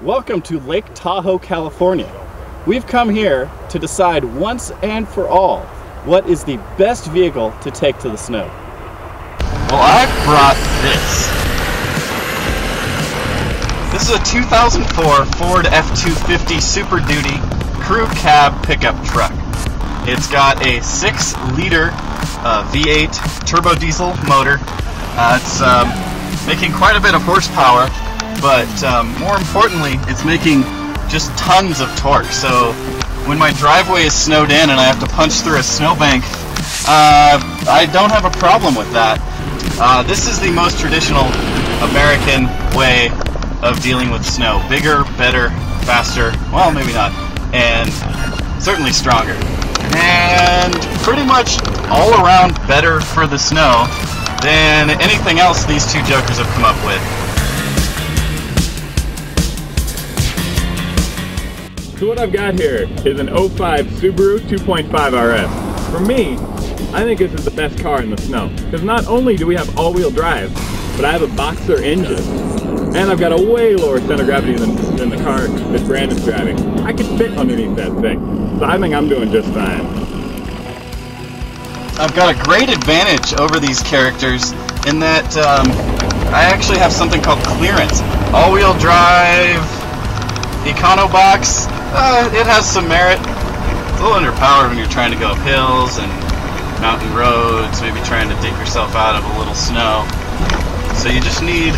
Welcome to Lake Tahoe, California. We've come here to decide once and for all what is the best vehicle to take to the snow. Well, I brought this. This is a 2004 Ford F-250 Super Duty crew cab pickup truck. It's got a 6-liter V8 turbo diesel motor. It's making quite a bit of horsepower, but more importantly, it's making just tons of torque. So when my driveway is snowed in and I have to punch through a snowbank, I don't have a problem with that. This is the most traditional American way of dealing with snow. Bigger, better, faster, well, maybe not, and certainly stronger. And pretty much all around better for the snow than anything else these two jokers have come up with. So what I've got here is an 05 Subaru 2.5 RS. For me, I think this is the best car in the snow, because not only do we have all-wheel drive, but I have a boxer engine, and I've got a way lower center of gravity than the car that Brandon's driving. I could fit underneath that thing, so I think I'm doing just fine. I've got a great advantage over these characters in that I actually have something called clearance. All-wheel drive, Econo box, it has some merit. It's a little underpowered when you're trying to go up hills and mountain roads, maybe trying to dig yourself out of a little snow. So you just need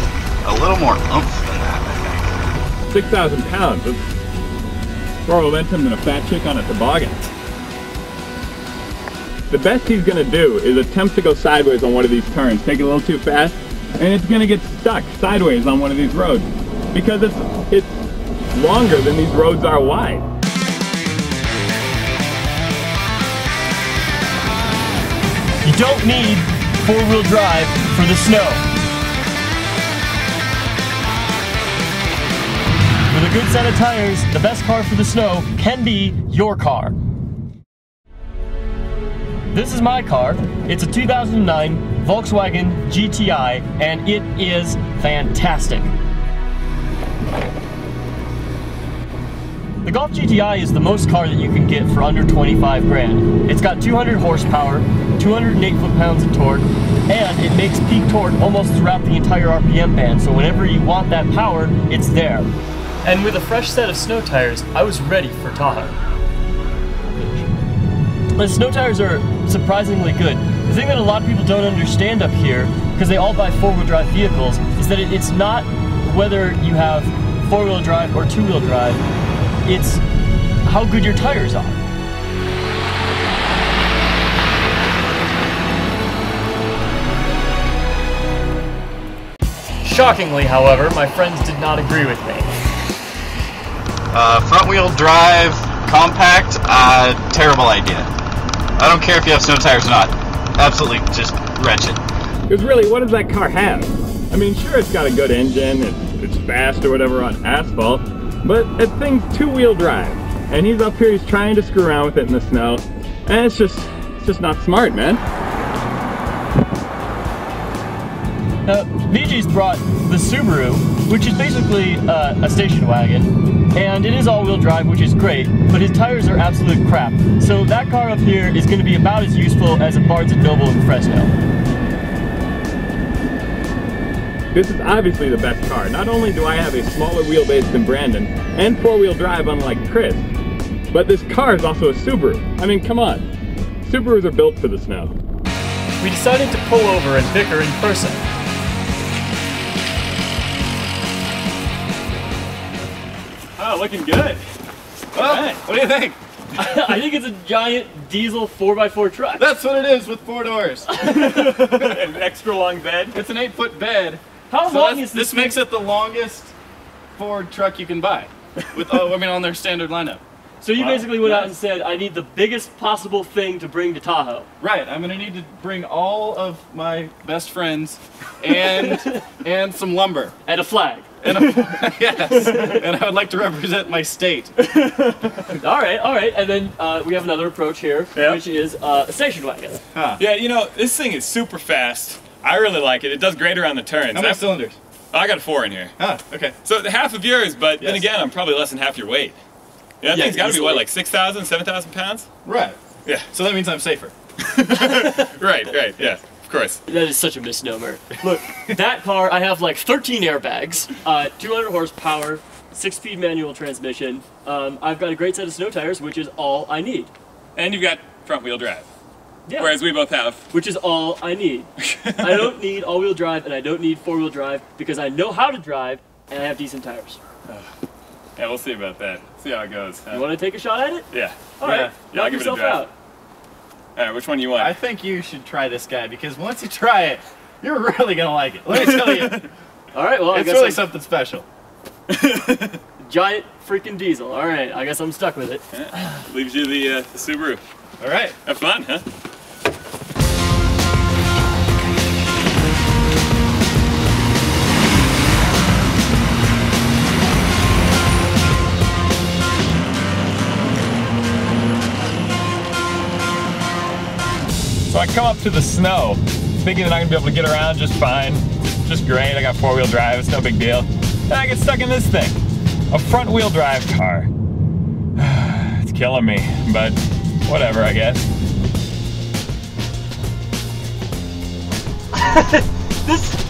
a little more oomph than that, I think. 6,000 pounds. That's more momentum than a fat chick on a toboggan. The best he's going to do is attempt to go sideways on one of these turns, take it a little too fast, and it's going to get stuck sideways on one of these roads because it's longer than these roads are wide. You don't need four-wheel drive for the snow. With a good set of tires, the best car for the snow can be your car. This is my car. It's a 2009 Volkswagen GTI, and it is fantastic. The Golf GTI is the most car that you can get for under 25 grand. It's got 200 horsepower, 208 foot-pounds of torque, and it makes peak torque almost throughout the entire RPM band, so whenever you want that power, it's there. And with a fresh set of snow tires, I was ready for Tahoe. The snow tires are surprisingly good. The thing that a lot of people don't understand up here, because they all buy four-wheel drive vehicles, is that it's not whether you have four-wheel drive or two-wheel drive, it's how good your tires are. Shockingly, however, my friends did not agree with me. Front-wheel drive, compact, terrible idea. I don't care if you have snow tires or not. Absolutely just wretched. Because really, what does that car have? I mean, sure, it's got a good engine, it's fast or whatever on asphalt, but that thing's two-wheel drive. And he's up here, he's trying to screw around with it in the snow, and it's just not smart, man. VG's brought the Subaru, which is basically a station wagon, and it is all-wheel drive, which is great, but his tires are absolute crap. So that car up here is going to be about as useful as a Barnes & Noble in Fresno. This is obviously the best car. Not only do I have a smaller wheelbase than Brandon, and four-wheel drive unlike Chris, but this car is also a Subaru. I mean, come on. Subarus are built for the snow. We decided to pull over and bicker in person. Oh, looking good. Well, right. What do you think? I think it's a giant diesel 4x4 truck. That's what it is with 4 doors. An extra long bed. It's an 8-foot bed. How long is this? Makes it the longest Ford truck you can buy. With on their standard lineup. So you basically went out and said, I need the biggest possible thing to bring to Tahoe. Right, I'm gonna need to bring all of my best friends and some lumber. And a flag. And yes, and I would like to represent my state. All right, and then we have another approach here, which is a station wagon. Huh. Yeah, you know, this thing is super fast. I really like it. It does great around the turns. How many cylinders? Oh, I got a 4 in here. Oh, okay. So half of yours, but then Yes. again, I'm probably less than half your weight. Yeah, that thing's got to be, what, like 6,000, 7,000 pounds? Right. Yeah. So that means I'm safer. Right, yeah, of course. That is such a misnomer. Look, that car, I have like 13 airbags, 200 horsepower, 6-speed manual transmission. I've got a great set of snow tires, which is all I need. And you've got front-wheel drive. Yeah. Whereas we both have. Which is all I need. I don't need all-wheel drive, and I don't need 4-wheel drive, because I know how to drive, and I have decent tires. Yeah, we'll see about that. See how it goes. You want to take a shot at it? Yeah. All right. Yeah, I'll give it a drive. Out. All right, which one do you want? I think you should try this guy, because once you try it, you're really gonna like it. Let me tell you. All right, well, I It's guess really something special. Giant freaking diesel. All right, I guess I'm stuck with it. Yeah. Leaves you the Subaru. All right. Have fun, huh? So I come up to the snow, thinking that I'm gonna be able to get around just fine, just great. I got 4-wheel drive, it's no big deal. Then I get stuck in this thing, a front-wheel drive car. It's killing me, but whatever, I guess.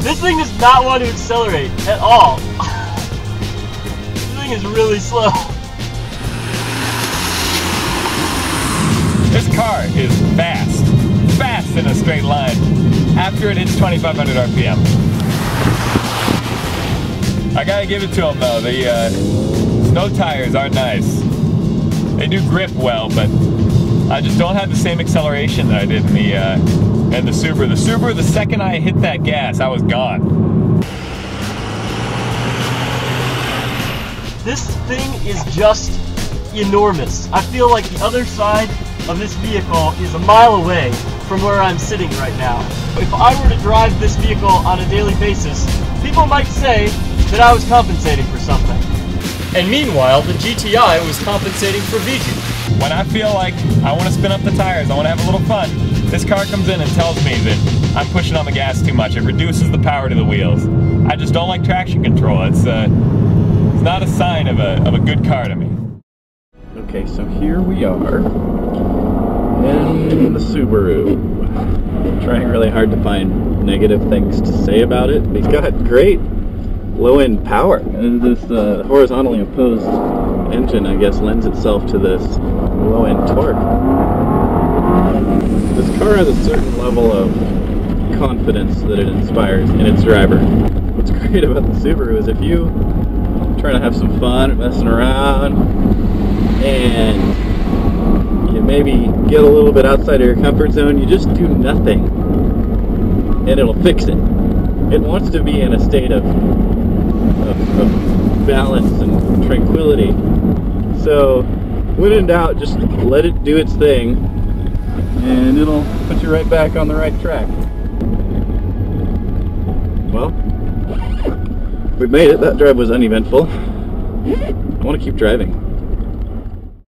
This thing does not want to accelerate at all. This thing is really slow. This car is fast in a straight line after it hits 2,500 RPM. I gotta give it to them though, the snow tires are nice. They do grip well, but I just don't have the same acceleration that I did in the Subaru. The Subaru, the second I hit that gas, I was gone. This thing is just enormous. I feel like the other side of this vehicle is a mile away from where I'm sitting right now. If I were to drive this vehicle on a daily basis, people might say that I was compensating for something. And meanwhile, the GTI was compensating for VG. When I feel like I want to spin up the tires, I want to have a little fun, this car comes in and tells me that I'm pushing on the gas too much. It reduces the power to the wheels. I just don't like traction control. It's not a sign of a good car to me. Okay, so here we are in the Subaru. I'm trying really hard to find negative things to say about it. It's got great low-end power. This horizontally opposed engine, I guess, lends itself to this low-end torque. This car has a certain level of confidence that it inspires in its driver. What's great about the Subaru is if you try to have some fun messing around and you maybe get a little bit outside of your comfort zone, you just do nothing and it'll fix it. It wants to be in a state of balance and tranquility. So when in doubt, just let it do its thing and it'll put you right back on the right track. Well, we made it. That drive was uneventful. I want to keep driving.